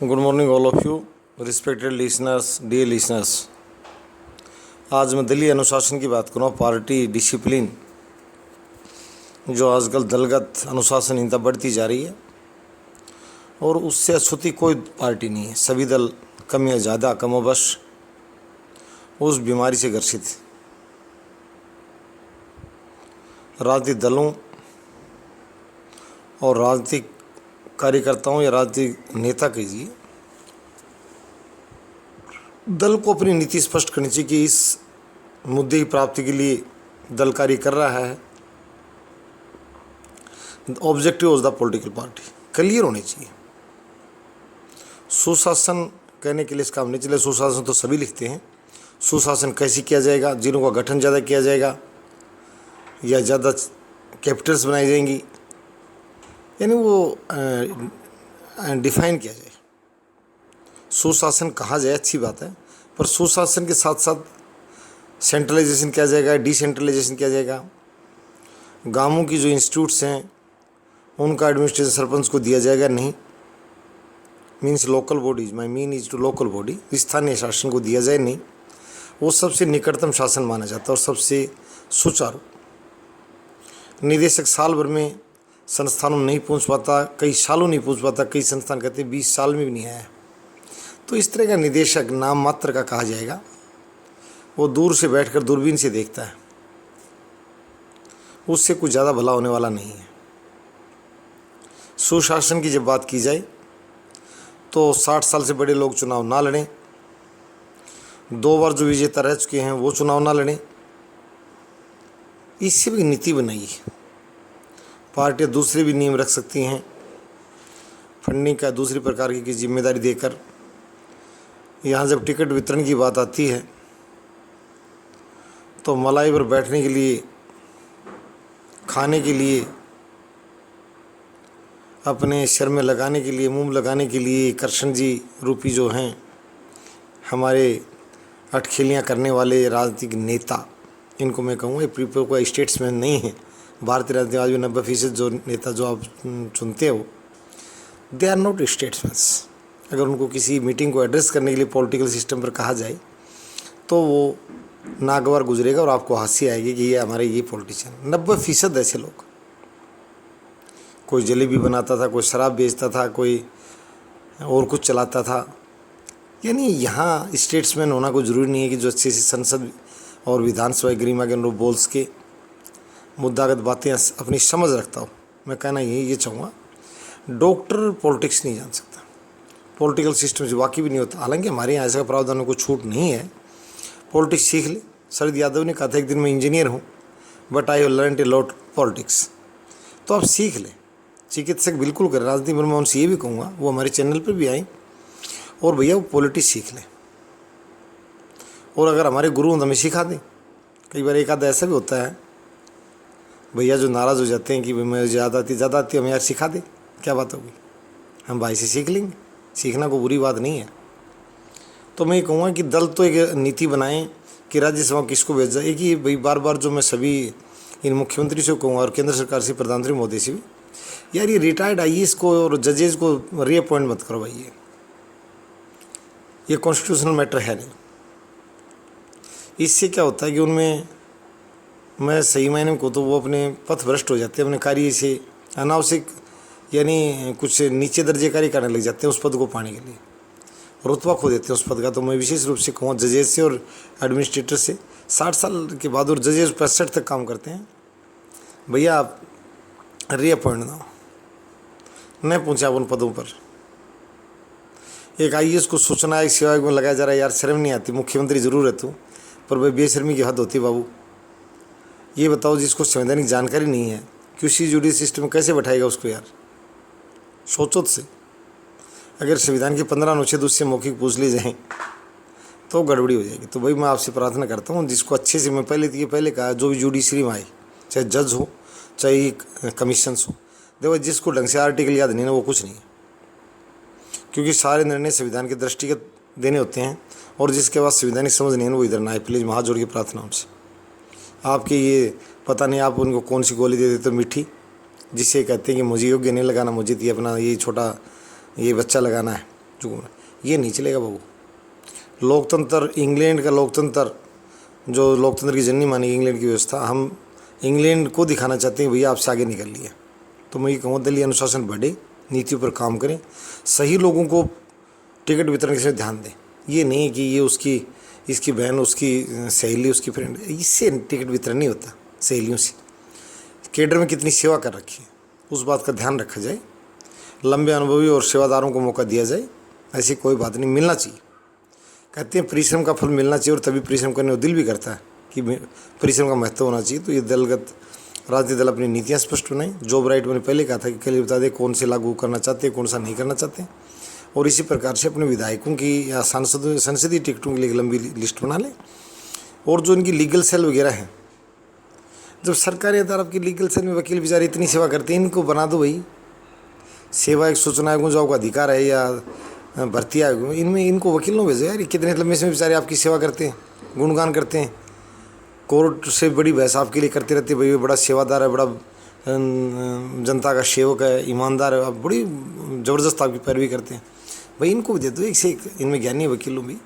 Good morning all of you respected listeners, dear listeners. आज मैं दलीय अनुशासन की बात करूँ। पार्टी डिसिप्लिन जो आजकल दलगत अनुशासनहीनता बढ़ती जा रही है और उससे अछूती कोई पार्टी नहीं है। सभी दल कम या ज़्यादा कमोबश उस बीमारी से ग्रसित है। राजनीतिक दलों और राजनीतिक कार्यकर्ताओं या राजनीतिक नेता कीजिए, दल को अपनी नीति स्पष्ट करनी चाहिए कि इस मुद्दे की प्राप्ति के लिए दल कार्य कर रहा है। Objective of the political party clear होनी चाहिए। सुशासन कहने के लिए इसका काम नहीं चले। सुशासन तो सभी लिखते हैं। सुशासन कैसे किया जाएगा, जिलों का गठन ज़्यादा किया जाएगा या ज़्यादा कैपिटल्स बनाई जाएंगी, यानी वो डिफाइन किया जाए। सुशासन कहा जाए अच्छी बात है, पर सुशासन के साथ साथ सेंट्रलाइजेशन किया जाएगा, डिसेंट्रलाइजेशन किया जाएगा। गांवों की जो इंस्टीट्यूट्स हैं उनका एडमिनिस्ट्रेशन सरपंच को दिया जाएगा नहीं। Means local bodies, my mean is to local body, स्थानीय शासन को दिया जाए नहीं। वो सबसे निकटतम शासन माना जाता है और सबसे सुचारू। निदेशक साल भर में संस्थानों में नहीं पहुंच पाता, कई सालों नहीं पहुंच पाता, कई संस्थान कहते 20 साल में भी नहीं आया। तो इस तरह का निदेशक नाम मात्र का कहा जाएगा। वो दूर से बैठकर दूरबीन से देखता है, उससे कुछ ज़्यादा भला होने वाला नहीं है। सुशासन की जब बात की जाए तो 60 साल से बड़े लोग चुनाव ना लड़ें। 2 बार जो विजेता रह चुके हैं वो चुनाव ना लड़ें। इससे भी नीति बनाई है। पार्टियाँ दूसरे भी नियम रख सकती हैं, फंडिंग का दूसरी प्रकार की जिम्मेदारी देकर। यहाँ जब टिकट वितरण की बात आती है तो मलाई पर बैठने के लिए, खाने के लिए, अपने सिर में लगाने के लिए, मुंह में लगाने के लिए कृष्ण जी रूपी जो हैं हमारे अटखेलियाँ करने वाले राजनीतिक नेता, इनको मैं कहूँगा पीपल को स्टेट्समैन नहीं है। भारतीय राजनीति आज भी 90% जो नेता जो आप चुनते हो, दे आर नॉट स्टेट्समैन्स। अगर उनको किसी मीटिंग को एड्रेस करने के लिए पॉलिटिकल सिस्टम पर कहा जाए तो वो नागवार गुजरेगा और आपको हंसी आएगी कि ये हमारे ये पॉलिटिशियन। 90% ऐसे लोग, कोई जलेबी बनाता था, कोई शराब बेचता था, कोई और कुछ चलाता था। यानी यहाँ स्टेट्समैन होना कोई ज़रूरी नहीं है कि जो अच्छे से संसद और विधानसभा गरिमा के अनुरूप बोल के मुद्दागत बातें अपनी समझ रखता हो। मैं कहना ये चाहूँगा, डॉक्टर पॉलिटिक्स नहीं जान सकता, पॉलिटिकल सिस्टम से वाकिफ भी नहीं होता। हालांकि हमारे यहाँ ऐसा प्रावधान में कोई छूट नहीं है। पॉलिटिक्स सीख ले। शरद यादव ने कहा था एक दिन मैं इंजीनियर हूँ but I have learned a lot politics. तो आप सीख लें। चिकित्सक बिल्कुल करें राजनीति में। मैं उनसे ये भी कहूँगा, वो हमारे चैनल पर भी आए और भैया वो पॉलिटिक्स सीख लें। और अगर हमारे गुरु हों तो हमें सिखा दें। कई बार एक आधा ऐसा भी होता है भैया जो नाराज़ हो जाते हैं कि मैं ज़्यादा आती हमें यार सिखा दे, क्या बात होगी, हम भाई से सीख लेंगे। सीखना कोई बुरी बात नहीं है। तो मैं ये कहूँगा कि दल तो एक नीति बनाएं कि राज्यसभा किसको भेजा जाए। कि भाई बार बार जो मैं सभी इन मुख्यमंत्री से कहूँगा और केंद्र सरकार से, प्रधानमंत्री मोदी से भी, यार ये रिटायर्ड IAS को और जजेज को रीअपॉइंट मत करो भाई। ये कॉन्स्टिट्यूशनल मैटर है नहीं। इससे क्या होता है कि उनमें, मैं सही मायने में कहूँ तो वो अपने पथ भ्रष्ट हो जाते हैं, अपने कार्य से अनावश्यक यानी कुछ नीचे दर्जे कार्य करने लग जाते हैं उस पद को पाने के लिए, रुतबा खो देते हैं उस पद का। तो मैं विशेष रूप से कहूँ जजेज से और एडमिनिस्ट्रेटर से, 60 साल के बाद और जजेज 65 तक काम करते हैं, भैया आप रीअपॉइंट दो, नहीं पहुँचे आप उन पदों पर। एक IAS को सूचना आयोग सेवा में लगाया जा रहा है। यार शर्म नहीं आती? मुख्यमंत्री जरूर है तू, पर भाई बेशर्मी की हद होती है बाबू। ये बताओ, जिसको संवैधानिक जानकारी नहीं है किसी जुडिशल सिस्टम में कैसे बैठाएगा उसको? यार सोचो से। अगर संविधान के 15 अनुच्छेद उससे मौखिक पूछ ले जाएँ तो गड़बड़ी हो जाएगी। तो भाई मैं आपसे प्रार्थना करता हूँ, जिसको अच्छे से, मैं पहले कहा, जो भी जुडिशरी में आए, चाहे जज हो चाहे कमीशंस हो, देखो जिसको ढंग से आर्टिकल याद नहीं ना वो कुछ नहीं है। क्योंकि सारे निर्णय संविधान के दृष्टिगत देने होते हैं और जिसके पास संवैधानिक समझ नहीं है वो इधर ना आए। प्लीज़ हाथ जोड़ के प्रार्थना उनसे। आपके ये पता नहीं आप उनको कौन सी गोली दे देते हो मीठी, जिससे कहते हैं कि मुझे योग्य नहीं लगाना, मुझे ये अपना ये छोटा ये बच्चा लगाना है, जो ये नहीं चलेगा बाबू। लोकतंत्र, इंग्लैंड का लोकतंत्र, जो लोकतंत्र की जननी मानी इंग्लैंड की व्यवस्था, हम इंग्लैंड को दिखाना चाहते हैं भैया आपसे आगे निकल लिया। तो मैं ये कहूँगा दलीय अनुशासन बढ़े, नीतियों पर काम करें, सही लोगों को टिकट वितरण के ध्यान दें। ये नहीं कि ये इसकी बहन, उसकी सहेली, उसकी फ्रेंड, इससे टिकट वितरण नहीं होता। सहेलियों से केडर में कितनी सेवा कर रखी है उस बात का ध्यान रखा जाए, लंबे अनुभवी और सेवादारों को मौका दिया जाए। ऐसी कोई बात नहीं, मिलना चाहिए। कहते हैं परिश्रम का फल मिलना चाहिए, और तभी परिश्रम करने को दिल भी करता है कि परिश्रम का महत्व होना चाहिए। तो ये दलगत राजनीतिक दल अपनी नीतियाँ स्पष्ट बनाएं। जॉब राइट मैंने पहले कहा था कि कल बता दें कौन से लागू करना चाहते हैं, कौन सा नहीं करना चाहते, और इसी प्रकार से अपने विधायकों की या संसदीय टिकटों के लिए एक लंबी लिस्ट बना लें। और जो इनकी लीगल सेल वगैरह हैं, जब सरकारी अदालत की लीगल सेल में वकील बेचारे इतनी सेवा करते हैं, इनको बना दो भाई। सेवा एक सूचना आयोग जो आपका अधिकार है या भर्ती आयोग, इनमें इनको वकीलों भेजो यार। कितने लंबे समय बेचारे आपकी सेवा करते हैं, गुणगान करते हैं, कोर्ट से बड़ी बहस आपके लिए करते रहते हैं, भाई बड़ा सेवादार है, बड़ा जनता का सेवक है, ईमानदार है, आप बड़ी ज़बरदस्त आपकी पैरवी करते हैं। भाई इनको भी दे दो एक से एक, इनमें ज्ञानी वकीलों भी।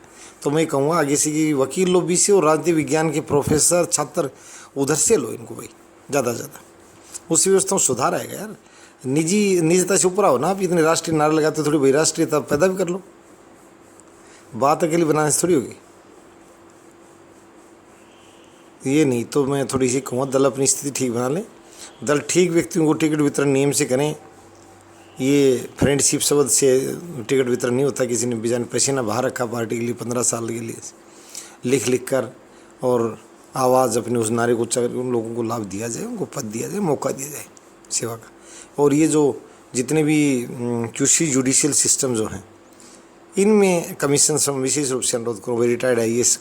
तो मैं कहूँगा आगे से कि वकील लोग भी से, और राजनीति विज्ञान के प्रोफेसर छात्र उधर से लो इनको भाई, ज़्यादा से ज़्यादा। उसी व्यवस्था में सुधार आएगा यार। निजता से ऊपर आओ ना आप। इतने राष्ट्रीय नारे लगाते थोड़ी भाई, राष्ट्रीयता पैदा भी कर लो। बात अकेली बनाने से थोड़ी होगी ये। नहीं तो मैं थोड़ी सी कहूँगा दल अपनी स्थिति ठीक बना लें, दल ठीक व्यक्तियों को टिकट वितरण नियम से करें। ये फ्रेंडशिप शब्द से टिकट वितरण नहीं होता। किसी ने बेजान पसीना बाहर रखा पार्टी के लिए 15 साल के लिए, लिख कर, और आवाज़ अपने उस नारे को उन लोगों को लाभ दिया जाए, उनको पद दिया जाए, मौका दिया जाए सेवा का। और ये जो जितने भी QC जुडिशियल सिस्टम जो हैं, इनमें कमीशन से विशेष रूप से अनुरोध करूँ भाई, रिटायर्ड IAS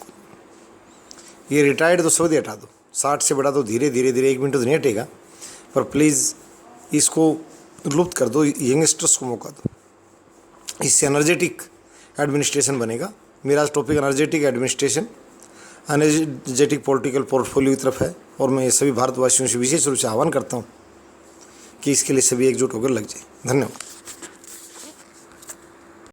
ये रिटायर्ड तो सऊदी हटा दो, 60 से बढ़ा दो, धीरे धीरे 1 मिनट तो नहीं हटेगा, पर प्लीज़ इसको लुप्त कर दो, यंगस्टर्स को मौका दो। इससे एनर्जेटिक एडमिनिस्ट्रेशन बनेगा। मेरा आज topic energetic administration, energetic political portfolio की तरफ है। और मैं सभी भारतवासियों से विशेष रूप से आह्वान करता हूँ कि इसके लिए सभी एकजुट होकर लग जाए। धन्यवाद।